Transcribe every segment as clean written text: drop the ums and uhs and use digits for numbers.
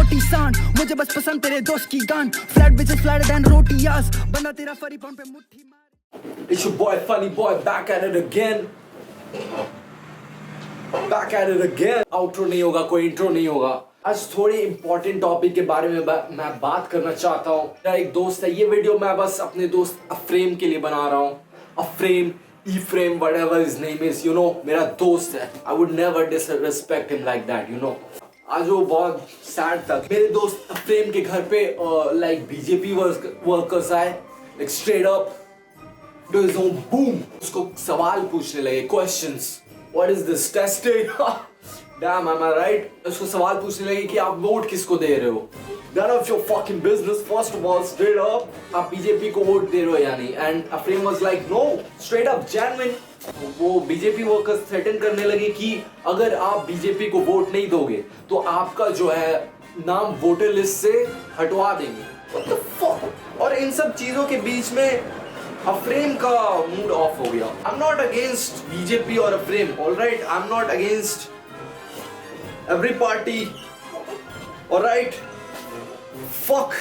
मोटी सांड, मुझे बस पसंद तेरे दोस्त की गान, फ्लैट बिचेस फ्लैट देन रोटियास, बंदा तेरा फरी पाउंड पे मुट्ठी मार। It's your boy Funny Boy back at it again. Back at it again. Outro नहीं होगा, कोई इंट्रो नहीं होगा। आज थोड़ी इंपॉर्टेंट टॉपिक के बारे में मैं बात करना चाहता हूँ। मेरा एक दोस्त है, ये वीडियो मैं बस अपने दोस्त अफ्रेम के लिए बना रहा हूँ। अफ्रेम, E-Frame, whatever his name is, you know, मेरा दोस्त है। I would never disrespect him like that, you know. आज वो बहुत सैड था। मेरे दोस्त अफ्रेम के घर पे like BJP वर्कर्स आए, like straight up to his own boom. उसको सवाल पूछने लगे, questions. What is this testing? Damn, am I right? उसको सवाल पूछने लगे कि आप वोट किसको दे रहे हो? None of your fucking business. First of all, straight up, आप बीजेपी को वोट दे रहे हो या नहीं? And Afreen was like, no, straight up, genuine. वो बीजेपी वर्कर्स थ्रेटन करने लगे कि अगर आप बीजेपी को वोट नहीं दोगे तो आपका जो है नाम वोटर लिस्ट से हटवा देंगे। What the fuck? और इन सब चीजों के बीच में अफ्रेम का मूड ऑफ हो गया। I'm not against बीजेपी और अफ्रेम, alright? I'm not against every party, alright? Fuck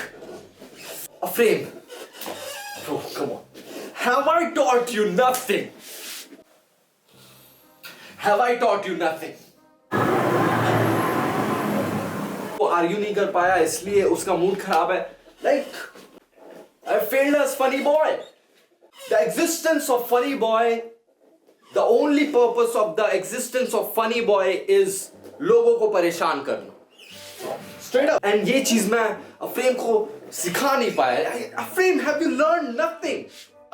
Afreen. Bro, come on. Have I taught you nothing? Have I taught you nothing? वो आर्ग्यू नहीं कर पाया इसलिए उसका मूड खराब है। Like, I failed as Funny Boy. The existence of Funny Boy, the only purpose of the existence of Funny Boy is लोगों को परेशान करना। Straight up. And ये चीज मैं अफ्रेम को सिखा नहीं पाया। अफ्रेम, have you learned nothing?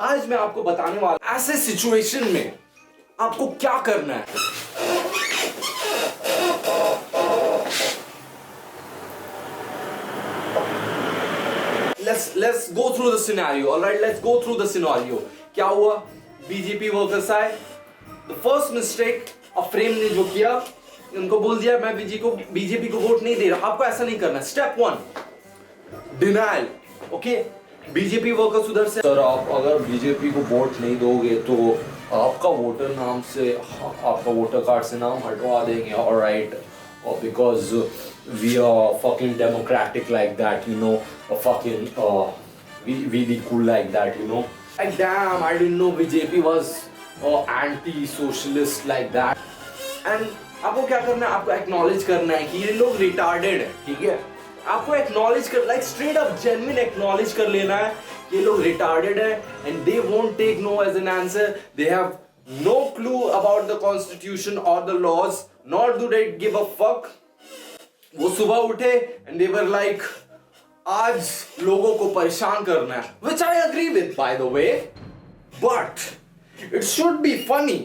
आज मैं आपको बताने वाला ऐसे सिचुएशन में आपको क्या करना है। Let's go through the scenario. All right, let's go through the scenario. क्या हुआ? बीजेपी वर्कर्स आए। The first mistake अफ्रेम ने जो किया, उनको बोल दिया मैं बीजेपी को वोट नहीं दे रहा। आपको ऐसा नहीं करना। Step 1, denial. Okay, BJP workers उधर से, सर आप अगर बीजेपी को वोट नहीं दोगे तो आपका वोटर नाम से, आपका वोटर कार्ड से नाम हटवा देंगे। Alright, because we are fucking democratic like that, you know, fucking we be cool like that, you know. Like damn, I didn't know BJP was anti-socialist like that. And आपको क्या करना है? आपको acknowledge करना है कि ये लोग रिटार्डेड है, ठीक है? आपको एक्नॉलेज कर, like straight up genuine acknowledge कर लेना है कि ये लोग रिटार्डेड है and they won't take no as an answer. They have no clue about the constitution और the laws, not do they give a fuck. वो सुबह उठे एंड दे वर लाइक, आज लोगों को परेशान करना है, which I agree with by the way, but it should be funny.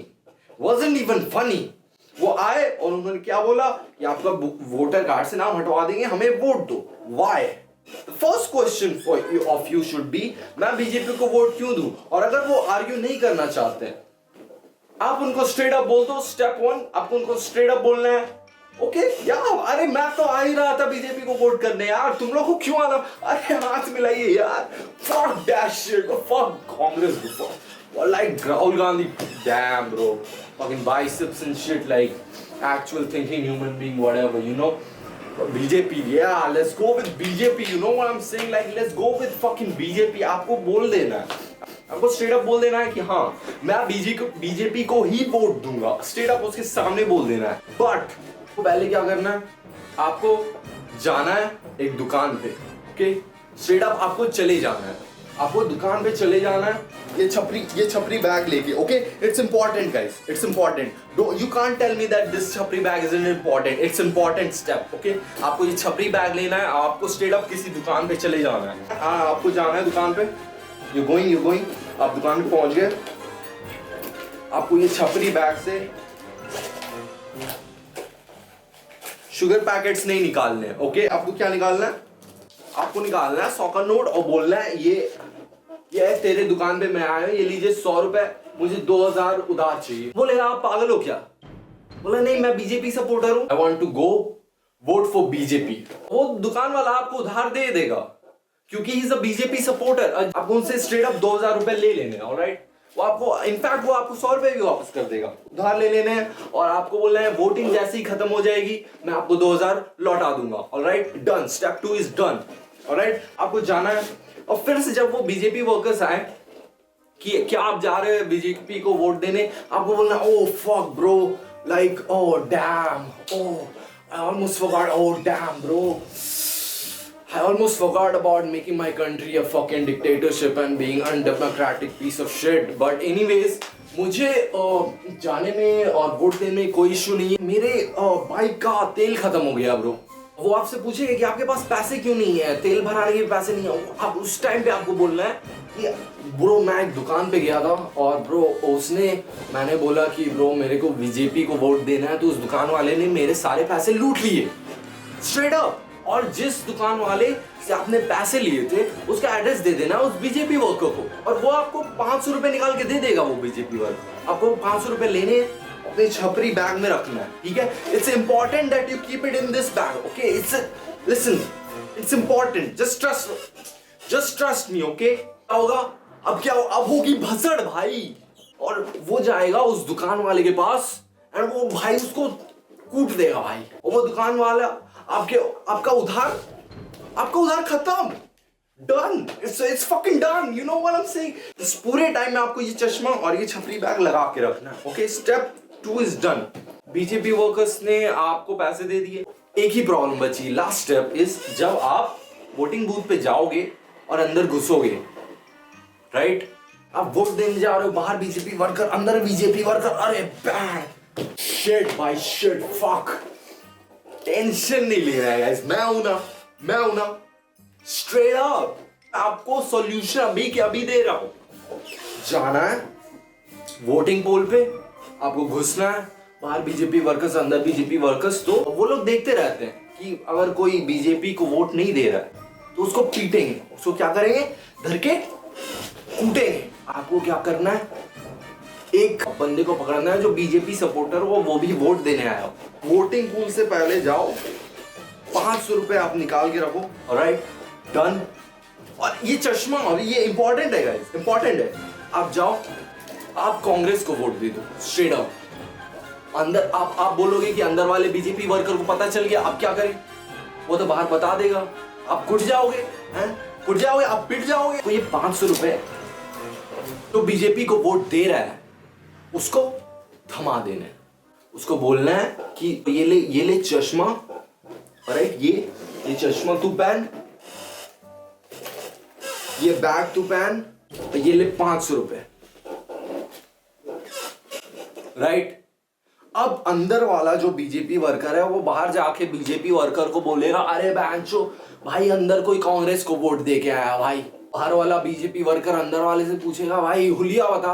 Wasn't even funny. वो आए और उन्होंने क्या बोला कि आपका वोटर कार्ड से नाम हटवा देंगे, हमें वोट दो। Why? The first question of you should be, मैं बीजेपी को वोट क्यों दूं? और अगर वो आर्ग्यू नहीं करना चाहते, आप उनको स्ट्रेट अप बोल दो। स्टेप 1, आपको उनको स्ट्रेट अप बोलना है। ओके यार, अरे मैं तो आ ही रहा था बीजेपी को वोट करने यार, तुम लोग को क्यों आना? अरे हाथ मिलाइए यार। Fuck that shit, fuck Congress, or like Rahul Gandhi, damn bro, fucking biceps and shit, like actual thinking human being, whatever, you know. BJP, yeah, let's go with BJP, you know what I'm saying, like let's go with fucking BJP. आपको बोल देना है, आपको straight up बोल देना है कि हाँ मैं बीजेपी को ही वोट दूंगा। स्ट्रेट अप उसके सामने बोल देना है। बट पहले क्या करना है? आपको जाना है एक दुकान पे, ओके? स्ट्रेट अप आपको चले जाना है, आपको दुकान पे चले जाना है ये छपरी बैग लेके, okay? It's important guys, it's important. You can't tell me that this छपरी bag is important. It's important step, okay? आपको ये छपरी बैग लेना है, आपको स्ट्रेट अप किसी दुकान पे चले जाना है। हाँ, आपको जाना है दुकान पे। यू गोइंग, आप दुकान पे पहुंच गए। आपको ये छपरी बैग से शुगर पैकेट्स नहीं निकालने, ओके? आपको क्या निकालना है? आपको निकालना है 100 का नोट और बोलना है ये तेरे दुकान पे मैं आया हूं, ये लीजिए 100 रुपए, मुझे 2000 उधार चाहिए। बोलेगा आप पागल हो क्या? बोला नहीं, मैं बीजेपी सपोर्टर हूं, I want to go vote for BJP. वो दुकान वाला आपको उधार दे देगा क्योंकि he is a BJP supporter. आपको उनसे स्ट्रेट अप 2000 रुपए ले लेने, ऑलराइट? वो आपको इनफैक्ट वो आपको 100 रुपए भी वापस कर देगा। उधार ले लेने हैं और आपको बोलना है वोटिंग जैसे ही खत्म हो जाएगी मैं आपको 2000 लौटा दूंगा। Alright, done, step 2 is done. Alright, आपको जाना है और फिर से जब वो बीजेपी वर्कर्स आए कि क्या आप जा रहे हैं बीजेपी को वोट देने, आपको बोलना oh fuck bro, like oh damn, oh I almost forgot, oh damn bro, I almost forgot about making my country a fucking dictatorship and being undemocratic piece of shit. But anyways, मुझे जाने में और vote देने में कोई issue नहीं है। मेरे बाइक का तेल खत्म हो गया ब्रो। वो आपसे पूछेगा कि आपके पास पैसे क्यों नहीं है, तेल भराने के पैसे नहीं है। आप उस टाइम पे आपको बोलना है कि ब्रो मैं एक दुकान पे गया था और ब्रो मैंने बोला कि ब्रो मेरे को बीजेपी को वोट देना है, तो उस दुकान वाले ने मेरे सारे पैसे लूट लिए स्ट्रेट अप। और जिस दुकान वाले से आपने पैसे लिए थे उसका एड्रेस दे देना उस बीजेपी वर्कर को और वो आपको 500 रुपए निकाल के दे देगा। वो बीजेपी वर्कर आपको 500 रुपए लेने अपने छपरी बैग में रखना है, ठीक है। It's important that you keep it in this bag, okay. It's listen, it's important, just trust me, okay. क्या होगा अब, क्या अब होगी भसड़ भाई, और वो जाएगा उस दुकान वाले के पास एंड वो भाई उसको कूट देगा भाई। और वो दुकान वाला आपका उधार खत्म, done, it's fucking done, you know what I am saying. इस पूरे टाइम में आपको ये चश्मा और ये छपरी बैग लगा के रखना है, okay. Step 2 is done. BJP workers ने आपको पैसे दे दिए, एक ही प्रॉब्लम बची, लास्ट स्टेप इज जब आप वोटिंग बूथ पे जाओगे और अंदर घुसोगे, राइट, आप वोट देने जा रहे हो, बाहर बीजेपी वर्कर, अंदर बीजेपी वर्कर, अरे बैड शिट भाई, शिट फक, टेंशन नहीं ले रहा है गाइस, मैं हूं ना स्ट्रेट अप आपको सॉल्यूशन अभी के अभी दे रहा हूं। जाना है वोटिंग पोल पे, आपको घुसना है, बाहर बीजेपी वर्कर्स, अंदर बीजेपी वर्कर्स। तो वो लोग देखते रहते हैं कि अगर कोई बीजेपी को वोट नहीं दे रहा है तो उसको पीटेंगे, उसको क्या करेंगे, धर के कूटेंगे। आपको क्या करना है, एक बंदे को पकड़ना है जो बीजेपी सपोर्टर हो, वो भी वोट देने आया हो। वोटिंग पूल से पहले जाओ, 500 रुपए आप निकाल के रखो, ऑलराइट, डन। और ये चश्मा, और ये इंपॉर्टेंट है गाइस, इंपॉर्टेंट है। आप जाओ, आप कांग्रेस को वोट दे दो स्ट्रेट अप। अंदर आप बोलोगे कि अंदर वाले बीजेपी वर्कर को पता चल गया, आप क्या करें, वो तो बाहर बता देगा, आप कुट जाओगे, आप पिट जाओगे। तो ये 500 रुपए तो बीजेपी को वोट दे रहा है उसको थमा देना है, उसको बोलना है कि ये ले चश्मा, राइट, ये चश्मा तू पहन, ये बैग तू पहन, ये ले 500 रुपए, राइट। अब अंदर वाला जो बीजेपी वर्कर है वो बाहर जाके बीजेपी वर्कर को बोलेगा, अरे बैंचो भाई अंदर कोई कांग्रेस को वोट दे के आया भाई। बाहर वाला बीजेपी वर्कर अंदर वाले से पूछेगा, भाई हुलिया बता,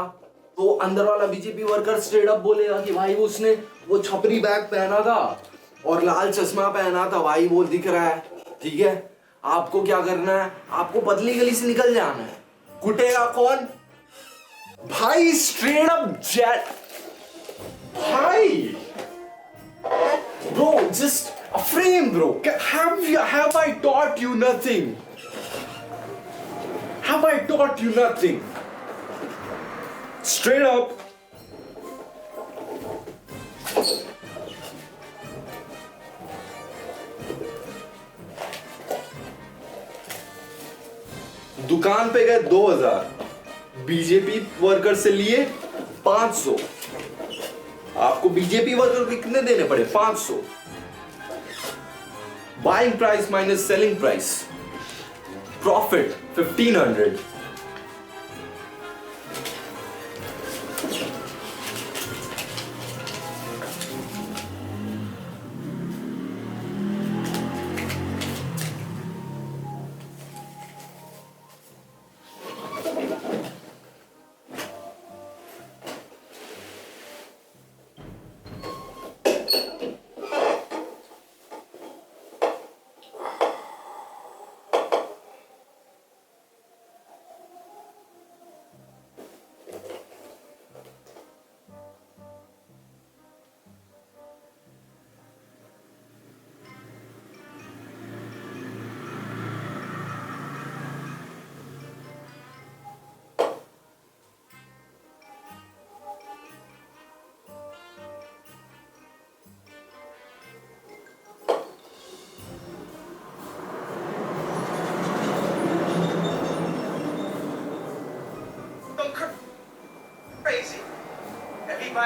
तो अंदर वाला बीजेपी वर्कर स्ट्रेट अप बोलेगा कि भाई उसने वो छपरी बैग पहना था और लाल चश्मा पहना था भाई, वो दिख रहा है, ठीक है। आपको क्या करना है, आपको पतली गली से निकल जाना है। कुटेगा कौन भाई, स्ट्रेट अप जेट भाई, bro, just a frame bro. Have I taught you nothing? Have I taught you nothing? Straight up. दुकान पे गए 2000, बीजेपी वर्कर से लिए 500। आपको बीजेपी वर्कर को कितने देने पड़े, 500। Buying price minus selling price, profit 1500।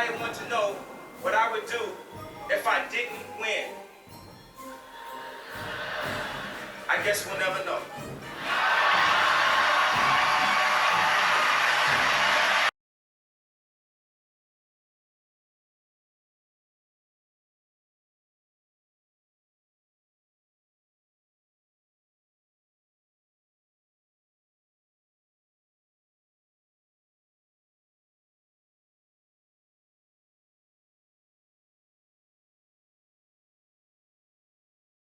anybody want to know what I would do if I didn't win? I guess we'll never know.